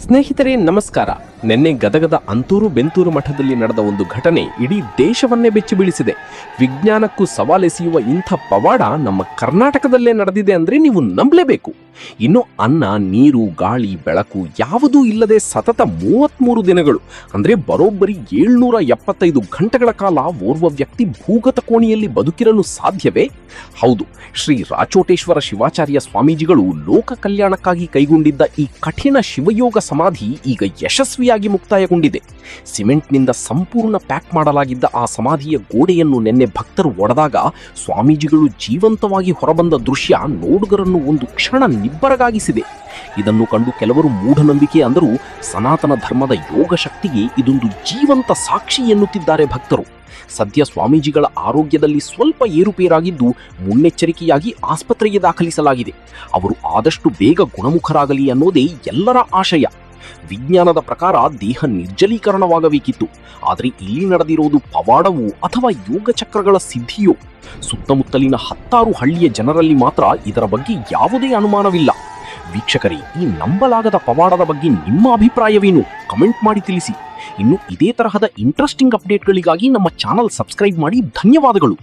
ಸ್ನೇಹಿತರೆ ನಮಸ್ಕಾರ. ನಿನ್ನೆ ಗದಗದ ಅಂತೂರು ಬೆಂತೂರು ಮಠದಲ್ಲಿ ನಡೆದ ಒಂದು ಘಟನೆ ಇಡೀ ದೇಶವನ್ನೇ ಬೆಚ್ಚಿ ಬೀಳಿಸಿದೆ. ವಿಜ್ಞಾನಕ್ಕೂ ಸವಾಲೆಸೆಯುವ ಇಂಥ ಪವಾಡ ನಮ್ಮ ಕರ್ನಾಟಕದಲ್ಲೇ ನಡೆದಿದೆ ಅಂದ್ರೆ ನೀವು ನಂಬಲೇಬೇಕು. ಇನ್ನು ಅನ್ನ, ನೀರು, ಗಾಳಿ, ಬೆಳಕು ಯಾವುದೂ ಇಲ್ಲದೆ ಸತತ 33 ದಿನಗಳು ಅಂದ್ರೆ ಬರೋಬ್ಬರಿ 775 ಗಂಟೆಗಳ ಕಾಲ ಓರ್ವ ವ್ಯಕ್ತಿ ಭೂಗತ ಕೋಣೆಯಲ್ಲಿ ಬದುಕಿರಲು ಸಾಧ್ಯವೇ? ಹೌದು, ಶ್ರೀ ರಾಚೋಟೇಶ್ವರ ಶಿವಾಚಾರ್ಯ ಸ್ವಾಮೀಜಿಗಳು ಲೋಕ ಕಲ್ಯಾಣಕ್ಕಾಗಿ ಕೈಗೊಂಡಿದ್ದ ಈ ಕಠಿಣ ಶಿವಯೋಗ ಸಮಾಧಿ ಈಗ ಯಶಸ್ವಿಯಾಗಿ ಮುಕ್ತಾಯಗೊಂಡಿದೆ. ಸಿಮೆಂಟ್ನಿಂದ ಸಂಪೂರ್ಣ ಪ್ಯಾಕ್ ಮಾಡಲಾಗಿದ್ದ ಆ ಸಮಾಧಿಯ ಗೋಡೆಯನ್ನು ನಿನ್ನೆ ಭಕ್ತರು ಒಡೆದಾಗ ಸ್ವಾಮೀಜಿಗಳು ಜೀವಂತವಾಗಿ ಹೊರಬಂದ ದೃಶ್ಯ ನೋಡುಗರನ್ನು ಒಂದು ಕ್ಷಣ ನಿಬ್ಬರಗಾಗಿಸಿದೆ. ಇದನ್ನು ಕಂಡು ಕೆಲವರು ಮೂಢನಂಬಿಕೆ ಅಂದರೂ ಸನಾತನ ಧರ್ಮದ ಯೋಗ ಶಕ್ತಿಗೆ ಇದೊಂದು ಜೀವಂತ ಸಾಕ್ಷಿ ಎನ್ನುತ್ತಿದ್ದಾರೆ ಭಕ್ತರು. ಸದ್ಯ ಸ್ವಾಮೀಜಿಗಳ ಆರೋಗ್ಯದಲ್ಲಿ ಸ್ವಲ್ಪ ಏರುಪೇರಾಗಿದ್ದು ಮುನ್ನೆಚ್ಚರಿಕೆಯಾಗಿ ಆಸ್ಪತ್ರೆಗೆ ದಾಖಲಿಸಲಾಗಿದೆ. ಅವರು ಆದಷ್ಟು ಬೇಗ ಗುಣಮುಖರಾಗಲಿ ಅನ್ನೋದೇ ಎಲ್ಲರ ಆಶಯ. ವಿಜ್ಞಾನದ ಪ್ರಕಾರ ದೇಹ ನಿರ್ಜಲೀಕರಣವಾಗಬೇಕಿತ್ತು, ಆದರೆ ಇಲ್ಲಿ ನಡೆದಿರೋದು ಪವಾಡವೋ ಅಥವಾ ಯೋಗ ಚಕ್ರಗಳ ಸಿದ್ಧಿಯೋ? ಸುತ್ತಮುತ್ತಲಿನ 10 ಹಳ್ಳಿಯ ಜನರಲ್ಲಿ ಮಾತ್ರ ಇದರ ಬಗ್ಗೆ ಯಾವುದೇ ಅನುಮಾನವಿಲ್ಲ. ವೀಕ್ಷಕರೇ, ಈ ನಂಬಲಾಗದ ಪವಾಡದ ಬಗ್ಗೆ ನಿಮ್ಮ ಅಭಿಪ್ರಾಯವೇನು? ಕಮೆಂಟ್ ಮಾಡಿ ತಿಳಿಸಿ. ಇನ್ನು ಇದೇ ತರಹದ ಇಂಟ್ರೆಸ್ಟಿಂಗ್ ಅಪ್ಡೇಟ್ಗಳಿಗಾಗಿ ನಮ್ಮ ಚಾನಲ್ ಸಬ್ಸ್ಕ್ರೈಬ್ ಮಾಡಿ. ಧನ್ಯವಾದಗಳು.